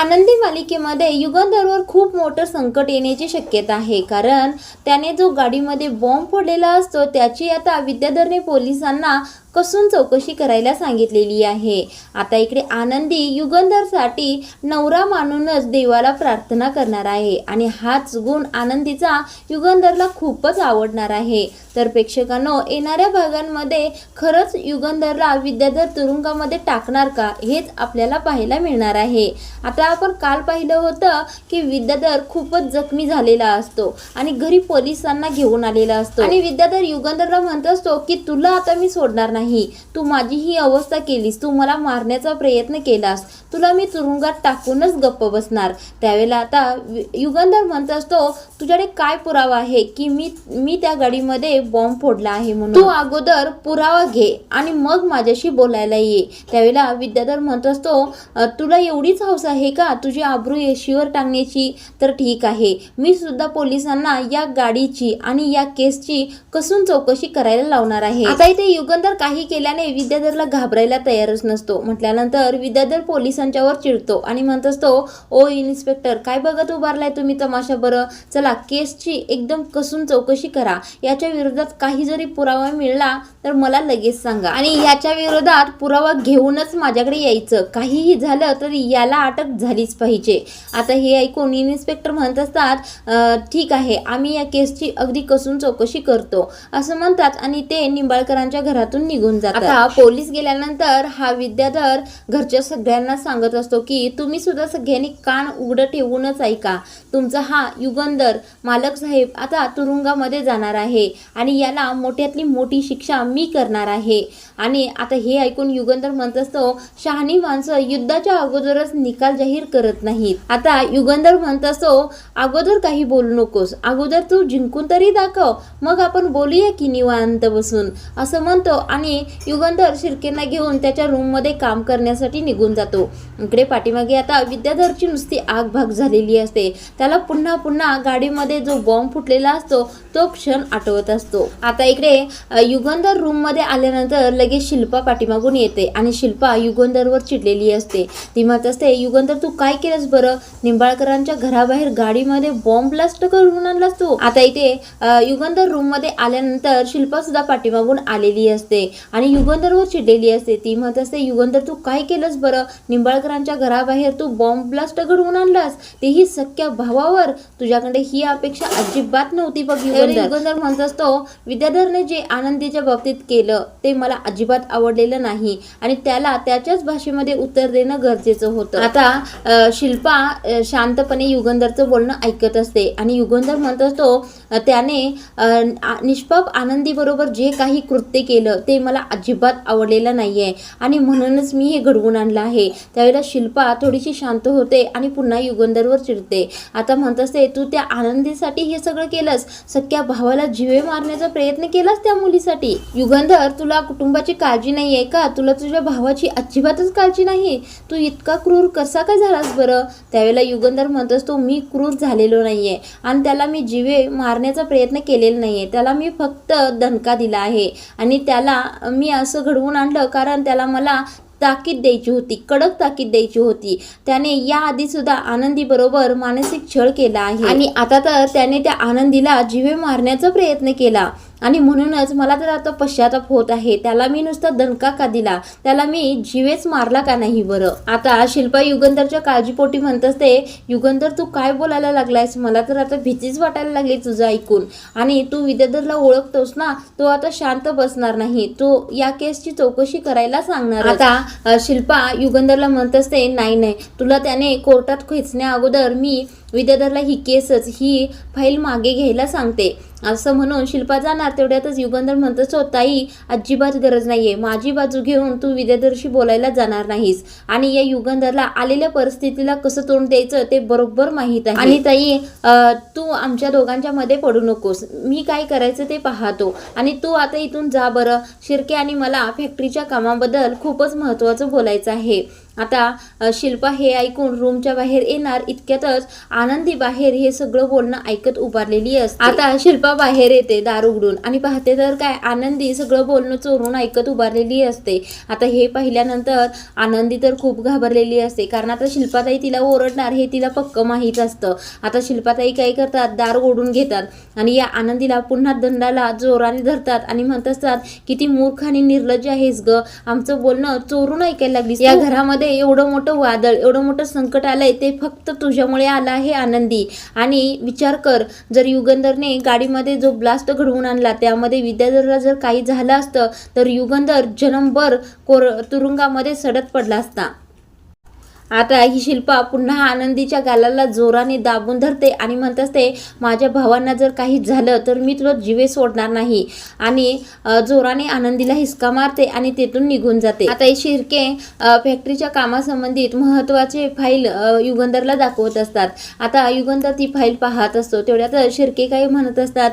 आनंदी मालिकेमध्ये युगंधरवर खूप मोठं संकट येण्याची शक्यता आहे, कारण त्याने जो गाडीमध्ये बॉम्ब फोडलेला असतो त्याची आता विद्याधरने पोलिसांना कसून चौकशी करायला सांगितलेली आहे। आता इकडे आनंदी युगंधरसाठी नवरा मानूनच देवाला प्रार्थना करणार आहे आणि हाच गुण आनंदीचा युगंधरला खूपच आवडणार आहे। तर प्रेक्षकांनो, येणाऱ्या भागांमध्ये खरंच युगंधरला विद्याधर तुरुंगामध्ये टाकणार का, हेच आपल्याला पाहायला मिळणार आहे। आता आपण काल पाहिलं होतं की विद्याधर खूपच जखमी झालेला असतो आणि घरी पोलिसांना घेऊन आलेला असतो आणि विद्याधर युगंधरला म्हणत असतो की तुला आता मी सोडणार नाही, तू माझी ही अवस्था केलीस, तू मला मारण्याचा प्रयत्न केलास, तुला मी तुरुंगात टाकूनच गप्प बसणार। त्यावेळेला आता युगंधर म्हणत असतो तुझ्याकडे काय पुरावा आहे की मी त्या गाडीमध्ये बॉम्ब फोडला आहे म्हणून, तू अगोदर पुरावा घे आणि मग माझ्याशी बोलायला ये। त्यावेळेला विद्याधर म्हणत असतो तुला एवढीच हौस आहे का तुझी आबरू येशीवर टांगण्याची, तर ठीक आहे, मी सुद्धा पोलिसांना या गाडीची आणि या केसची कसून चौकशी करायला लावणार आहे। आता इथे युगंधर काही केल्याने विद्याधरला घाबरायला तयारच नसतो। म्हटल्यानंतर विद्याधर पोलिसांच्यावर चिडतो आणि म्हणत असतो ओ इन्स्पेक्टर, काय बघत उभारलाय तुम्ही तमाशा, बरं चला केसची एकदम कसून चौकशी करा, याच्या विरोधात काही जरी पुरावा मिळाला तर मला लगेच सांगा आणि याच्या विरोधात पुरावा घेऊनच माझ्याकडे यायचं, काहीही झालं तर याला अटक झालीच पाहिजे। आता हे ऐकून इन्स्पेक्टर म्हणत असतात ठीक आहे, आम्ही या केसची अगदी कसून चौकशी करतो असं म्हणतात आणि ते निंबाळकरांच्या घरातून निघून जातात। आता पोलीस गेल्यानंतर हा विद्याधर घरच्या सगळ्यांना सांगत असतो की तुम्ही सुद्धा सगळ्यांनी कान उघडं ठेवूनच ऐका, तुमचा हा युगंधर मालक साहेब आता तुरुंगामध्ये जाणार आहे आणि याला मोठ्यातली मोठी शिक्षा मी करणार आहे। आणि आता हे ऐकून युगंधर म्हणत असतो शहाणी माणसं युद्धाच्या अगोदरच निकाल जाहीर करत नाहीत। आता युगंधर म्हणत असतो अगोदर काही बोलू नकोस, अगोदर तू जिंकून तरी दाखव, मग आपण बोलूया की निवांत बसून, असं म्हणतो आणि युगंधर शिर्केंना घेऊन त्याच्या रूम मध्ये काम करण्यासाठी निघून जातो। इकडे पाठीमागे आता विद्याधरची नुसती आग भाग झालेली असते, त्याला पुन्हा पुन्हा गाडीमध्ये जो बॉम्ब फुटलेला असतो तो क्षण आठवत असतो। आता इकडे युगंधर रूम मध्ये आल्यानंतर लगेच शिल्पा पाठीमागून येते आणि शिल्पा युगंधरवर चिडलेली असते। ती म्हणत असते युगंधर तू काय केलंस बरं, निंबाळकरांच्या घराबाहेर गाडीमध्ये बॉम्ब ब्लास्ट करून आणलास तू। आता इथे युगंधर रूम मध्ये आल्यानंतर शिल्पा सुद्धा पाठीमागून आलेली असते आणि युगंधरवर चिडलेली असते। ती म्हणत असते युगंधर तू काय केलंस बरं, निंबाळकरांच्या घराबाहेर तू बॉम्ब ब्लास्ट घडवून आणलास, तेही सख्या भावावर, तुझ्याकडे ही अपेक्षा अजिबात नव्हती बघ। युगंधर म्हणत असतो विद्याधरने जे आनंदीच्या बाबतीत केलं ते मला अजिबात आवडलेलं नाही आणि त्याला त्याच्याच भाषेमध्ये उत्तर देणं गरजेचं होतं। आता शिल्पा शांतपणे युगंधरचं बोलणं ऐकत असते आणि युगंधर म्हणत असतो त्याने निष्पाप आनंदी बरोबर जे काही कृत्य केलं ते मला अजिबात आवडलेलं नाहीये आणि म्हणूनच मी हे घडवून आणलं आहे। त्यावेळेला शिल्पा थोडीशी शांत होते आणि पुन्हा युगंधरवर चिडते। आता म्हणत असते तू त्या आनंदीसाठी हे सगळं केलंस, सख्या भावाला जीवे मारण्याचा प्रयत्न केलास त्या मुलीसाठी। युगंधर तुला कुटुंबाची काळजी नाहीये का, तुला तुझ्या भावाची अजिबातच काळजी नाही, तू इतका क्रूर कसा काय झालास बरं। त्यावेळेला युगंधर म्हणत असतो मी क्रूर झालेलो नाहीये आणि त्याला मी जीवे मारण्याचा प्रयत्न केलेला नाहीये, त्याला मी फक्त दणका दिला आहे आणि त्याला मी असं घडवून आणलं कारण त्याला मला ताकीद द्यायची होती, कडक ताकीद द्यायची होती। त्याने या आधी सुद्धा आनंदी बरोबर मानसिक छळ केला आहे आणि आता तर त्याने त्या आनंदीला जीवे मारण्याचा प्रयत्न केला आणि म्हणूनच मला तर आता पश्चाताप होत आहे, त्याला मी नुसता दणका का दिला, त्याला मी जीवेच मारला का नाही बरं। आता शिल्पा युगंधरच्या काळजीपोटी म्हणत असते युगंधर तू काय बोलायला लागलायस, मला तर आता भीतीच वाटायला लागली तुझं ऐकून आणि तू विद्याधरला ओळखतोस ना, तो आता शांत बसणार नाही, तो या केसची चौकशी करायला सांगणार। आता शिल्पा युगंधरला म्हणत असते नाही नाही, तुला त्याने कोर्टात खेचण्या अगोदर मी विद्याधरला ही केसच, ही फाईल मागे घ्यायला सांगते, असं म्हणून शिल्पा जाणार। तेवढ्यातच युगंधर म्हणत असतो ताई अजिबात गरज नाहीये, माझी बाजू घेऊन तू विद्याधरशी बोलायला जाणार नाहीस आणि या युगंधरला आलेल्या परिस्थितीला कसं तोंड द्यायचं ते बरोबर माहीत आहे आणि ताई तू आमच्या दोघांच्या मध्ये पडू नकोस, मी काय करायचं ते पाहतो आणि तू आता इथून जा बरं। शिर्के आणि मला फॅक्टरीच्या कामाबद्दल खूपच महत्त्वाचं बोलायचं आहे आता शिल्पा हे ऐकून रूमच्या बाहेर येणार इतक्यातच आनंदी बाहेर हे सगळं बोलणं ऐकत उभारलेली असते. आता शिल्पा बाहेर येते दार उघडून आणि पाहते तर काय आनंदी सगळं बोलणं चोरून ऐकत उभारलेली असते. आता हे पाहिल्यानंतर आनंदी तर खूप घाबरलेली असते, कारण आता शिल्पाताई तिला ओरडणार हे तिला पक्क माहीत असतं. आता शिल्पाताई काय करतात, दार ओढून घेतात आणि या आनंदीला पुन्हा दंडाला जोराने धरतात आणि म्हणत असतात, किती मूर्ख आणि निर्लज्ज आहेस ग, आमचं बोलणं चोरून ऐकायला लागलीस. या घरामध्ये एवढं मोठं वादळ, एवढं मोठं संकट आलंय ते फक्त तुझ्यामुळे आलं आहे आनंदी. आणि विचार कर, जर युगंधरने गाडीमध्ये जो ब्लास्ट घडवून आणला त्यामध्ये विद्याधरला जर काही झालं असतं तर युगंधर जन्मभर तुरुंगामध्ये सडत पडला असता. आता ही शिल्पा पुन्हा आनंदीच्या गालाला जोराने दाबून धरते आणि म्हणत असते, माझ्या भावांना जर काही झालं तर मी तुला जीवे सोडणार नाही. आणि जोराने आनंदीला हिसका मारते आणि तेथून निघून जाते. आता ही शिर्के फॅक्टरीच्या कामासंबंधित महत्त्वाचे फाईल युगंधरला दाखवत असतात. आता युगंधर ती फाईल पाहत असतो. तेवढ्यात शिर्के काही म्हणत असतात,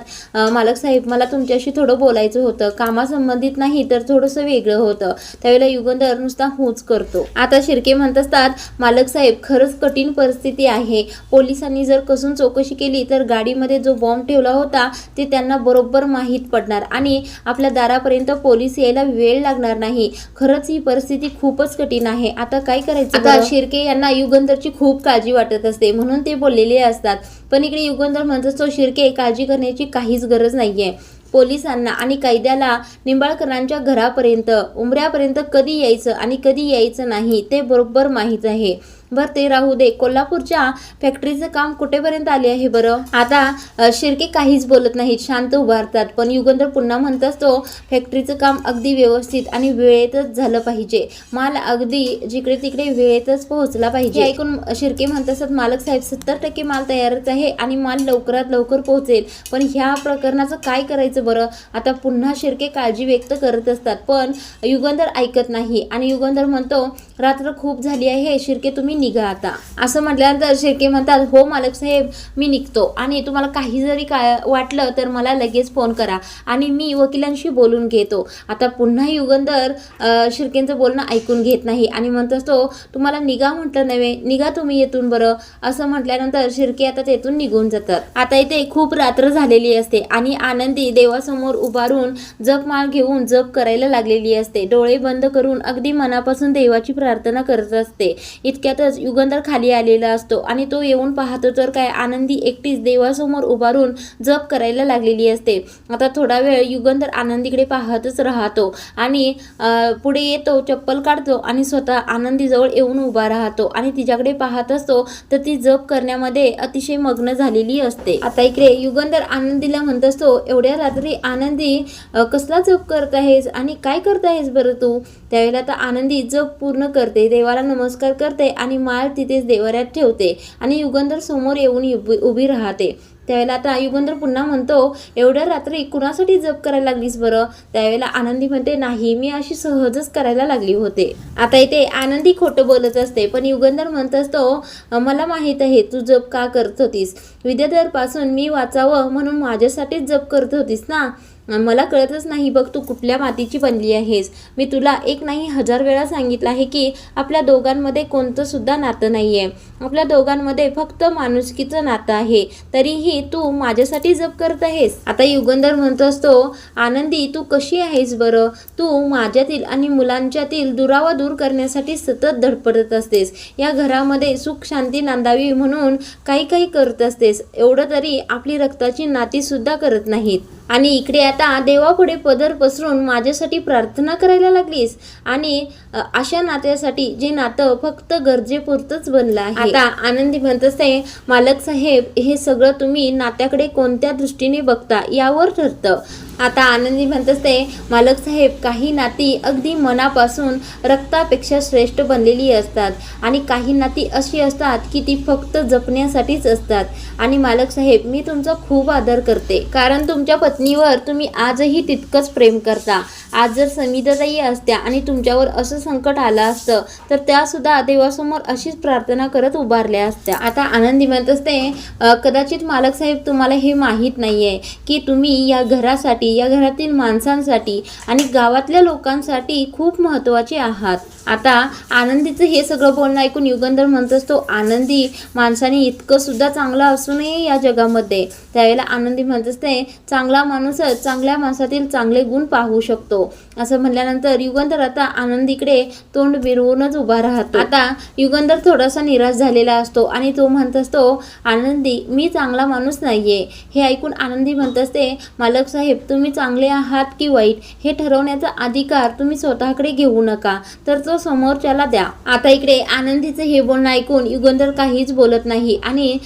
मालक साहेब मला तुमच्याशी थोडं बोलायचं होतं, कामासंबंधित नाही तर थोडंसं वेगळं होतं. त्यावेळेला युगंधर नुसता हूच करतो. आता शिर्के म्हणत असतात, मालक साहेब खरंच कठीण परिस्थिती आहे, पोलिसांनी जर कसून चौकशी केली तर गाडीमध्ये जो बॉम्ब ठेवला होता ते त्यांना बरोबर माहीत पडणार आणि आपल्या दारापर्यंत पोलीस यायला वेळ लागणार नाही. खरंच ही परिस्थिती खूपच कठीण आहे, आता काय करायचं. आता शिर्के यांना युगंधरची खूप काळजी वाटत असते म्हणून ते बोललेले असतात. पण इकडे युगंधर म्हणत असतो, शिर्के काळजी करण्याची काहीच गरज नाहीये. पोलिसांना आणि कायद्याला निंबाळकरांच्या घरापर्यंत उमऱ्यापर्यंत कधी यायचं आणि कधी यायचं नाही ते बरोबर माहीत आहे. बरं ते राहू दे, कोल्हापूरच्या फॅक्टरीचं काम कुठेपर्यंत आले आहे बरं. आता शिर्के काहीच बोलत नाहीत, शांत उभारतात. पण युगंधर पुन्हा म्हणत असतो, फॅक्टरीचं काम अगदी व्यवस्थित आणि वेळेतच झालं पाहिजे, माल अगदी जिकडे तिकडे वेळेतच पोहोचला पाहिजे. ऐकून शिर्के म्हणत असतात, मालक साहेब 70% माल तयारच आहे आणि माल लवकरात लवकर पोहोचेल, पण ह्या प्रकरणाचं काय करायचं बरं. आता पुन्हा शिर्के काळजी व्यक्त करत असतात पण युगंधर ऐकत नाही आणि युगंधर म्हणतो, रात्र खूप झाली आहे शिर्के, तुम्ही निघा आता. असं म्हटल्यानंतर शिर्के म्हणतात, हो मालक साहेब मी निघतो आणि तुम्हाला काही जरी वाटलं तर मला लगेच फोन करा आणि मी वकिलांशी बोलून घेतो. आता पुन्हा युगंधर शिर्केंचं बोलणं ऐकून घेत नाही आणि म्हणत असतो, तुम्हाला निघा म्हटलं नव्हे, निघा तुम्ही येथून बरं. असं म्हटल्यानंतर शिर्के आता तेथून निघून जातात. आता इथे खूप रात्र झालेली असते आणि आनंदी देवासमोर उभारून जपमाळ घेऊन जप करायला लागलेली असते. डोळे बंद करून अगदी मनापासून देवाची प्रार्थना करत असते. इतक्यातच युगंधर खाली आलेला असतो आणि तो येऊन पाहतो तर काय आनंदी एकटीच देवासमोर उभारून जप करायला लागलेली असते. आता थोडा वेळ युगंधर आनंदीकडे पाहतच राहतो आणि पुढे येतो, चप्पल काढतो आणि स्वतः आनंदीजवळ येऊन उभा राहतो आणि तिच्याकडे पाहत असतो तर ती जप करण्यामध्ये अतिशय मग्न झालेली असते. आता इकडे युगंधर आनंदीला म्हणत असतो, एवढ्या रात्री आनंदी कसला जप करत आहेस आणि काय करत आहेस बरं तू. त्यावेळेला आता आनंदी जप पूर्ण करते, देवाला नमस्कार करते आणि माळ तिथेच देवाऱ्यात ठेवते आणि युगंधर समोर येऊन उभी राहते. त्यावेळेला आता युगंधर पुन्हा म्हणतो, एवढ्या रात्री कुणासाठी जप करायला लागलीस बरं. त्यावेळेला आनंदी म्हणते, नाही मी अशी सहजच करायला लागली होते. आता इथे आनंदी खोटं बोलत असते पण युगंधर म्हणत असतो, मला माहीत आहे तू जप का करत होतीस, विद्याधरपासून मी वाचावं म्हणून माझ्यासाठीच जप करत होतीस ना. मला कळतच नाही बघ तू कुठल्या मातीची बनली आहेस. मी तुला एक नाही 1000 वेळा सांगितलं आहे की आपल्या दोघांमध्ये कोणतं सुद्धा नातं नाही आहे, आपल्या दोघांमध्ये फक्त माणुसकीचं नातं आहे, तरीही तू माझ्यासाठी जप करत आहेस. आता युगंधर म्हणत असतो, आनंदी तू कशी आहेस बरं, तू माझ्यातील आणि मुलांच्यातील दुरावा दूर करण्यासाठी सतत धडपडत असतेस, या घरामध्ये सुख शांती नांदावी म्हणून काही काही करत असतेस, एवढं तरी आपली रक्ताची नाती सुद्धा करत नाहीत. आणि इकडे आता देवापुढे पदर पसरून माझ्यासाठी प्रार्थना करायला लागलीस आणि अशा नात्यासाठी जे नातं फक्त गरजेपुरतंच बनलं आहे. आता आनंदी म्हणत असते, मालक साहेब हे सगळं तुम्ही नात्याकडे कोणत्या दृष्टीने बघता यावर ठरतं. आता आनंदी म्हणत असते, मालक साहेब काही नाती अगदी मनापासून रक्तापेक्षा श्रेष्ठ बनलेली असतात आणि काही नाती अशी असतात की ती फक्त जपण्यासाठीच असतात. आणि मालक साहेब मी तुमचा खूप आदर करते, कारण तुमच्या पत्नीवर तुम्ही आजही तितकंच प्रेम करता. आज जर समिधाताई असत्या आणि तुमच्यावर असं संकट आलं असतं तर त्यासुद्धा देवासमोर अशीच प्रार्थना करत उभारल्या असत्या. आता आनंदी म्हणत असते, कदाचित मालक साहेब तुम्हाला हे माहीत नाही आहे की तुम्ही या घरासाठी, या घरातील माणसांसाठी आणि गावातल्या लोकांसाठी खूप महत्त्वाचे आहात. आता आनंदीचं हे सगळं बोलणं ऐकून युगंधर म्हणत असतो, आनंदी माणसाने इतकं सुद्धा चांगलं असू नये या जगामध्ये. त्यावेळेला आनंदी म्हणत असते, चांगला माणूसच चांगल्या माणसातील चांगले गुण पाहू शकतो. असं म्हणल्यानंतर युगंधर आता आनंदीकडे तोंड मिरवूनच उभा राहतो. आता युगंधर थोडासा निराश झालेला असतो आणि तो म्हणत असतो, आनंदी मी चांगला माणूस नाहीये. हे ऐकून आनंदी म्हणत असते, मालक साहेब तुम्ही चांगले आहात की वाईट हे ठरवण्याचा अधिकार तुम्ही स्वतःकडे घेऊ नका, तर तो समोरच्याला द्या. आता इकडे आनंदीचं हे बोलणं ऐकून युगंधर काहीच बोलत नाही आणि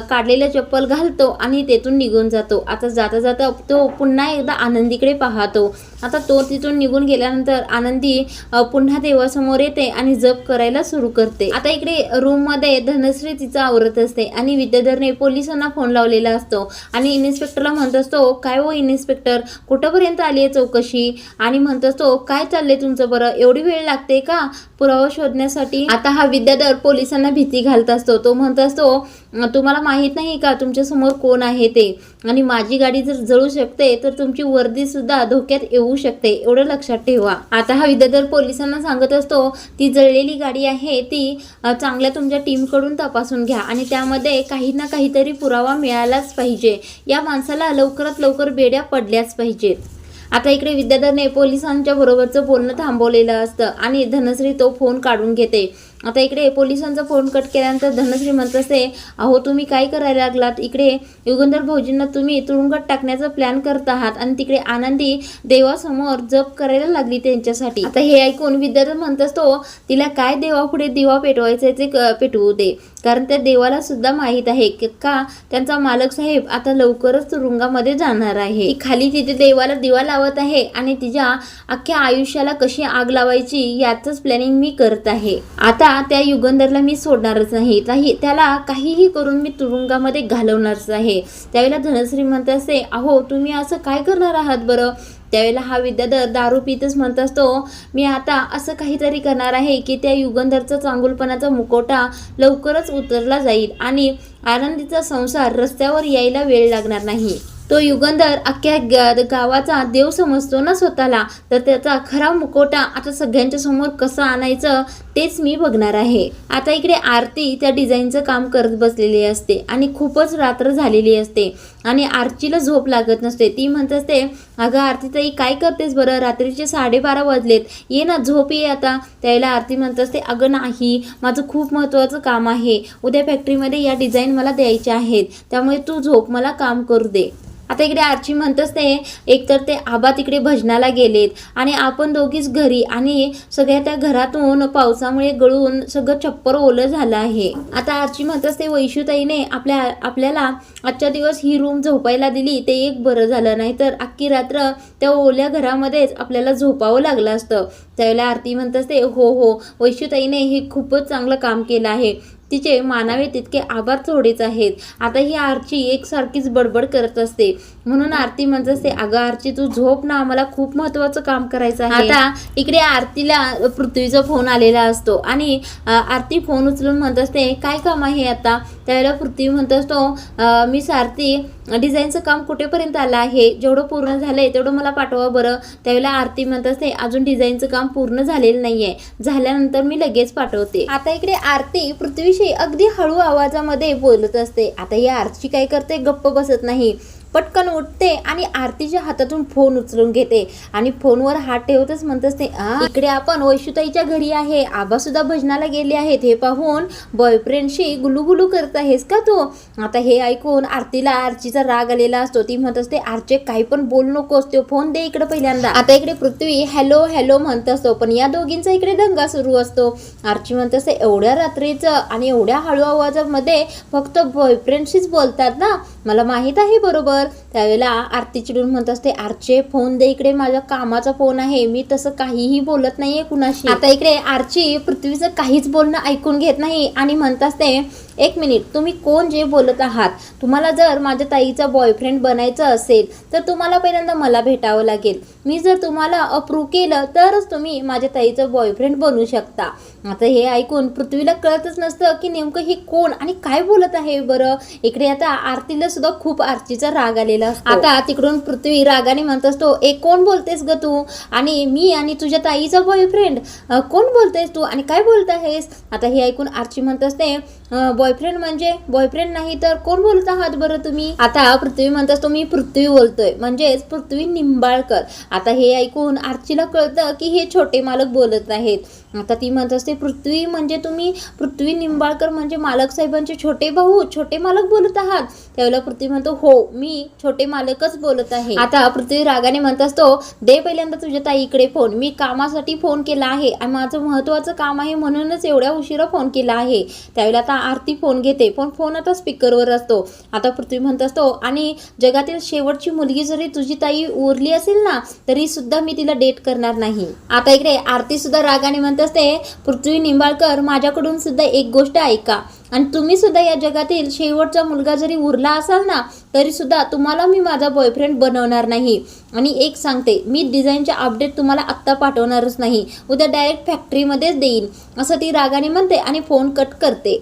काढलेलं चप्पल घालतो आणि तेथून निघून जातो. आता जाता जाता तो पुन्हा एकदा आनंदीकडे पाहतो. आता तो तिथून निघून गेल्यानंतर आनंदी पुन्हा देवासमोर येते आणि जप करायला सुरू करते. आता इकडे रूममध्ये धनश्री तिचं आवरत असते आणि विद्याधरने पोलिसांना फोन लावलेला असतो आणि इन्स्पेक्टरला म्हणत असतो, काय हो इन्स्पेक्टर कुठंपर्यंत आली आहे चौकशी? आणि म्हणत असतो, काय चाललंय तुमचं बरं, एवढी वेळ लागते का पुरावा शोधण्यासाठी? आता हा विद्याधर पोलिसांना भीती घालत असतो. तो म्हणत असतो, तुम्हाला माहित नाही का तुमच्या समोर कोण आहे ते, आणि माझी गाडी जर जळू शकते तर तुमची वर्दी सुद्धा धोक्यात येऊ शकते, एवढं लक्षात ठेवा. आता हा विद्याधर पोलिसांना सांगत असतो, ती जळलेली गाडी आहे ती चांगल्या तुमच्या टीमकडून तपासून घ्या आणि त्यामध्ये काही ना काहीतरी पुरावा मिळालाच पाहिजे. या माणसाला लवकरात लवकर बेड्या पडल्याच पाहिजेत. आता इकडे विद्याधरने पोलिसांच्या बरोबरचं बोलणं थांबवलेलं असतं आणि धनश्री तो फोन काढून घेते. आता इकडे पोलिसांचा फोन कट केल्यानंतर धनश्री म्हणत असते, अहो तुम्ही काय करायला लागलात? इकडे युगंधर भाऊजींना तुम्ही तुरुंगात टाकण्याचा प्लॅन करत आहात आणि तिकडे आनंदी देवासमोर जप करायला लागली त्यांच्यासाठी. आता हे ऐकून विद्याधर म्हणत असतो, तिला काय देवापुढे दिवा पेटवायचे ते पेटवू दे, कारण त्या देवाला सुद्धा माहीत आहे का त्यांचा मालक साहेब आता लवकरच तुरुंगामध्ये जाणार आहे. ती खाली तिथे देवाला दिवा लावत आहे आणि तिच्या अख्ख्या आयुष्याला कशी आग लावायची याचंच प्लॅनिंग मी करत आहे. आता त्या युगंधरला मी सोडणारच नाही, त्याला काहीही करून मी तुरुंगामध्ये घालवणारच आहे. त्यावेळेला धनश्री म्हणत असते, अहो तुम्ही असं काय करणार आहात बरं? त्यावेळेला हा विद्याधर दारू पितच म्हणत असतो, मी आता असं काहीतरी करणार आहे की त्या युगंधरचा चांगुलपणाचा मुखवटा लवकरच उतरला जाईल आणि आनंदीचा संसार रस्त्यावर यायला वेळ लागणार नाही. तो युगंधर अख्ख्या गावाचा देव समजतो ना स्वतःला, तर त्याचा खरा मुखवटा आता सगळ्यांच्या समोर कसं आणायचं तेच मी बघणार आहे. आता इकडे आरती त्या डिझाईनचं काम करत बसलेली असते आणि खूपच रात्र झालेली असते आणि आरतीला झोप लागत नसते. ती म्हणत असते, अगं आरतीताई काय करतेस बरं, रात्रीचे 12:30 वाजलेत, ये ना झोप ये आता. त्यावेळेला आरती म्हणत असते, अगं नाही माझं खूप महत्त्वाचं काम आहे, उद्या फॅक्टरीमध्ये या डिझाईन मला द्यायच्या आहेत, त्यामुळे तू झोप, मला काम करू दे. आता इकडे आरची म्हणत असते, एकतर ते आबा तिकडे भजनाला गेलेत आणि आपण दोघीच घरी आणि सगळ्या त्या घरातून पावसामुळे गळून सगळं छप्पर ओलं झालं आहे. आता आरची म्हणत असते, वैशूताईने आपल्याला आजच्या दिवस ही रूम झोपायला दिली ते एक बरं झालं, नाही तर अख्खी रात्र त्या ओल्या घरामध्येच आपल्याला झोपावं लागलं असतं. त्यावेळेला आरती म्हणत असते, हो वैशूताईने हे खूपच चांगलं काम केलं आहे, तिचे मानावे तितके आभार थोडेच आहेत. आता ही आरची एकसारखीच बडबड करत असते, म्हणून आरती म्हणत असते, अगं आरची तू झोप ना, मला खूप महत्त्वाचं काम करायचं आहे. आता इकडे आरतीला पृथ्वीचा फोन आलेला असतो आणि आरती फोन उचलून म्हणत असते, काय काम आहे आता? त्यावेळेला पृथ्वी म्हणत असतो, मी आरती डिझाईनचं काम कुठेपर्यंत आलं आहे, जेवढं पूर्ण झालंय तेवढं मला पाठवा बरं. त्यावेळेला आरती म्हणत असते, अजून डिझाईनचं काम पूर्ण झालेलं नाहीये, झाल्यानंतर मी लगेच पाठवते. आता इकडे आरती पृथ्वीशी अगदी हळू आवाजामध्ये बोलत असते. आता ही आरती काय करते, गप्प बसत नाही, पटकन उठते आणि आरतीच्या हातातून फोन उचलून घेते आणि फोनवर हात ठेवतच म्हणत असते, इकडे आपण वैशूताईच्या घरी आहे, आबा सुद्धा भजनाला गेले आहेत, हे पाहून बॉयफ्रेंडशी गुलुगुलू करत आहेस का तू? आता हे ऐकून आरतीला आरचीचा राग आलेला असतो. ती म्हणत असते, आरचे काही पण बोलू नकोस, तो फोन दे इकडे पहिल्यांदा. आता इकडे पृथ्वी हॅलो हॅलो म्हणत असतो, पण या दोघींचा इकडे दंगा सुरू असतो. आरची म्हणत असते, एवढ्या रात्रीचं आणि एवढ्या हळू आवाजामध्ये फक्त बॉयफ्रेंडशीच बोलतात ना, मला माहित आहे बरोबर. त्यावेळेला आरती चिडून म्हणत असते, आरचे फोन दे इकडे, माझ्या कामाचा फोन आहे, मी तसं काहीही बोलत नाहीये कुणाशी. आता इकडे आरची पृथ्वीचं काहीच बोलणं ऐकून घेत नाही आणि म्हणत असते, एक मिनिट, तुम्ही कोण जे बोलत आहात? तुम्हाला जर माझ्या ताईचा बॉयफ्रेंड बनायचं असेल तर तुम्हाला पहिल्यांदा मला भेटावं लागेल. मी जर तुम्हाला अप्रूव्ह केलं तरच तुम्ही माझ्या ताईचं बॉयफ्रेंड बनू शकता. आता हे ऐकून पृथ्वीला कळतच नसतं की नेमकं हे कोण आणि काय बोलत आहे बरं. इकडे आता आरतीला सुद्धा खूप आरतीचा राग आलेला असतो. आता तिकडून पृथ्वी रागाने म्हणत असतो, ए कोण बोलतेस ग तू? आणि मी आणि तुझ्या ताईचा बॉयफ्रेंड? कोण बोलतेस तू आणि काय बोलत आहेस? आता हे ऐकून आरची म्हणत असते, बॉयफ्रेंड म्हणजे बॉयफ्रेंड नाही तर कोण बोलत आहात बरं तुम्ही? आता पृथ्वी म्हणत असतो, मी पृथ्वी बोलतोय, म्हणजेच पृथ्वी निंबाळकर. आता हे ऐकून आरचीला कळतं की हे छोटे मालक बोलत आहेत. आता ती म्हणत असते, पृथ्वी म्हणजे तुम्ही पृथ्वी निंबाळकर म्हणजे मालक साहेबांचे छोटे भाऊ, छोटे मालक बोलत आहात? त्यावेळेला पृथ्वी म्हणतो, हो मी छोटे मालकच बोलत आहे. आता पृथ्वी रागाने म्हणत असतो, दे पहिल्यांदा तुझ्या ताईकडे फोन. मी कामासाठी फोन केला आहे आणि माझं महत्त्वाचं काम आहे म्हणूनच एवढ्या उशिरा फोन केला आहे. त्यावेळेला आता आरती फोन घेते, पण फोन आता स्पीकरवर असतो. आता पृथ्वी म्हणत असतो, आणि जगातील शेवटची मुलगी जरी तुझी ताई उरली असेल ना तरी सुद्धा मी तिला डेट करणार नाही. आता इकडे आरती सुद्धा रागाने म्हणत असते, पृथ्वी निंबाळकर माझ्याकडून सुद्धा एक गोष्ट ऐका, आणि तुम्ही सुद्धा या जगातील शेवटचा मुलगा जरी उरला असाल ना तरी सुद्धा तुम्हाला मी माझा बॉयफ्रेंड बनवणार नाही. आणि एक सांगते, मी डिझाईनचे अपडेट तुम्हाला आत्ता पाठवणारच नाही, उद्या डायरेक्ट फॅक्टरीमध्येच देईन, असं ती रागाने म्हणते आणि फोन कट करते.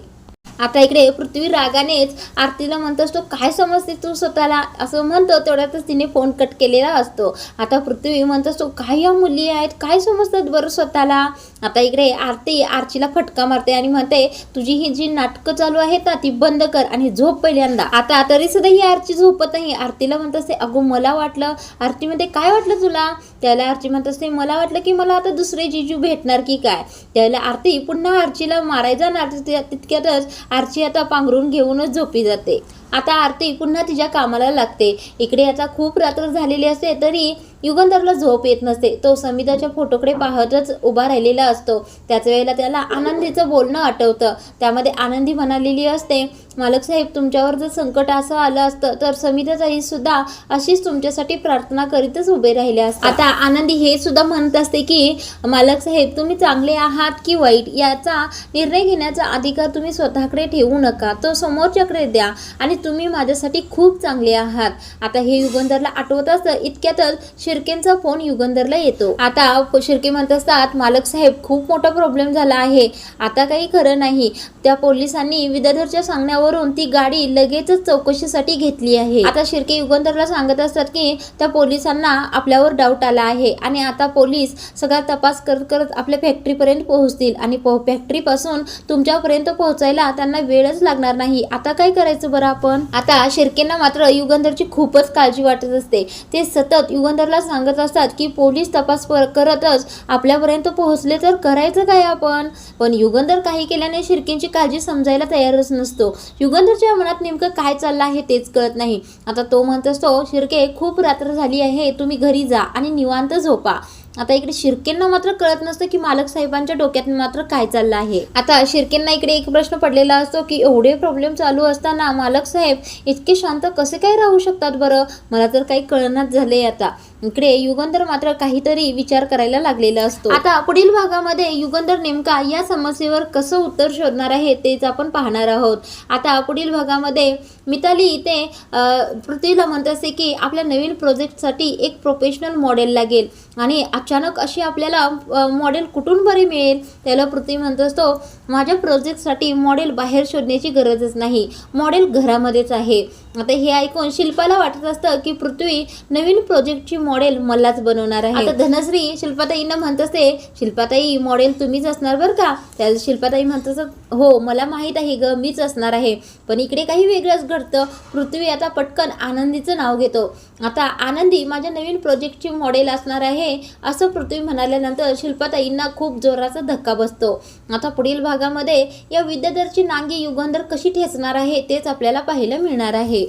आता इकडे पृथ्वी रागानेच आरतीला म्हणत असतो, काय समजते तू स्वतःला, असं म्हणतो. तेवढ्यातच तिने फोन कट केलेला असतो. आता पृथ्वी म्हणत असतो, काय या मुली आहेत, काय समजतात बरं स्वतःला? आता इकडे आरती आरचीला फटका मारते आणि म्हणते, तुझी ही जी नाटकं चालू आहेत ना ती बंद कर आणि झोप पहिल्यांदा. आता तरी सुद्धा ही आरची झोपत नाही. आरतीला म्हणत असते, अगो मला वाटलं. आरती म्हणते, काय वाटलं तुला? त्याला आरची म्हणत असते, मला वाटलं की मला आता दुसरे जिजू भेटणार की काय. त्याला आरती पुन्हा आरचीला मारायला जाणार, तितक्यातच आरची आता पांघरून घेऊनच झोपी जाते. आता आरती पुन्हा तिच्या कामाला लागते. इकडे आता खूप रात्र झालेली असते तरी युगंधरला झोप येत नसते. तो समिताच्या फोटोकडे पाहतच उभा राहिलेला असतो. त्याच वेळेला त्याला आनंदीचं बोलणं आठवतं. त्यामध्ये आनंदी म्हणालेली असते, मालक साहेब तुमच्यावर जर संकट असं आलं असतं तर समिताताई सुद्धा अशीच तुमच्यासाठी प्रार्थना करीतच उभे राहिले असते. आता आनंदी हे सुद्धा म्हणत असते की मालक साहेब तुम्ही चांगले आहात की वाईट याचा निर्णय घेण्याचा अधिकार तुम्ही स्वतःकडे ठेवू नका, तो समोरच्याकडे द्या, आणि तुम्ही माझ्यासाठी खूप चांगले आहात. आता हे युगंधरला आठवत असतं. इतक्यातच शिर्केंचा फोन युगंधरला येतो. आता शिर्के म्हणत असतात, मालक साहेब खूप मोठा प्रॉब्लेम झाला आहे, आता काही खरं नाही. त्या पोलिसांनी विद्याधरच्या सांगण्यावरून ती गाडी लगेचच चौकशीसाठी घेतली आहे. आता शिर्के युगंधरला सांगत असतात की त्या पोलिसांना आपल्यावर डाऊट आला आहे आणि आता पोलीस सगळा तपास करत करत आपल्या फॅक्टरीपर्यंत पोहोचतील आणि फॅक्टरीपासून तुमच्यापर्यंत पोहोचायला त्यांना वेळच लागणार नाही. आता काय करायचं बरं आपण? आता शिर्केंना मात्र युगंधरची खूपच काळजी वाटत असते. ते सतत युगंधरला सांगत असतात की पोलीस तपास करतच आपल्यापर्यंत पोहोचले तर करायचं काय आपण? पण युगंधर काही केल्याने शिर्केंची काळजी समजायला तयारच नसतो. युगंधरच्या मनात नेमकं काय चाललं आहे तेच कळत नाही. आता तो म्हणत असतो, शिर्के खूप रात्र झाली आहे, तुम्ही घरी जा आणि निवांत झोपा. आता इकडे शिर्केंना मात्र कळत नसतं की मालक साहेबांच्या डोक्यात मात्र काय चाललं आहे. आता शिर्केंना इकडे एक प्रश्न पडलेला असतो की एवढे प्रॉब्लेम चालू असताना मालक साहेब इतके शांत कसे काय राहू शकतात बरं? मला तर काही कळनाच झाले. आता इकडे युगंधर मात्र काहीतरी विचार करायला लागलेला असतो. आता पुढील भागामध्ये युगंधर नेमका या समस्येवर कसं उत्तर शोधणार आहे तेच आपण पाहणार आहोत. आता पुढील भागामध्ये मिताली इथे पृथ्वीला म्हणत असते की आपल्या नवीन प्रोजेक्टसाठी एक प्रोफेशनल मॉडेल लागेल आणि अचानक अशी आपल्याला मॉडेल कुठून बरे मिळेल? त्याला पृथ्वी म्हणत असतो, माझ्या प्रोजेक्टसाठी मॉडेल बाहेर शोधण्याची गरजच नाही, मॉडेल घरामध्येच आहे. आता हे ऐकून शिल्पाला वाटत असतं की पृथ्वी नवीन प्रोजेक्टची मॉडेल मलाच बनवणार आहे. आता धनश्री शिल्पाताईंना म्हणत असते, शिल्पाताई मॉडेल तुम्हीच असणार बरं का? त्या शिल्पाताई म्हणत असतात, हो मला माहीत आहे ग, मीच असणार आहे. पण इकडे काही वेगळंच घडतं. पृथ्वी आता पटकन आनंदीचं नाव घेतो. आता आनंदी माझ्या नवीन प्रोजेक्टची मॉडेल असणार आहे असं पृथ्वी म्हणाल्यानंतर शिल्पाताईंना खूप जोराचा धक्का बसतो. आता पुढील भागामध्ये या विद्याधरची नांगी युगंधर कशी ठेचणार आहे तेच आपल्याला पाहायला मिळणार आहे.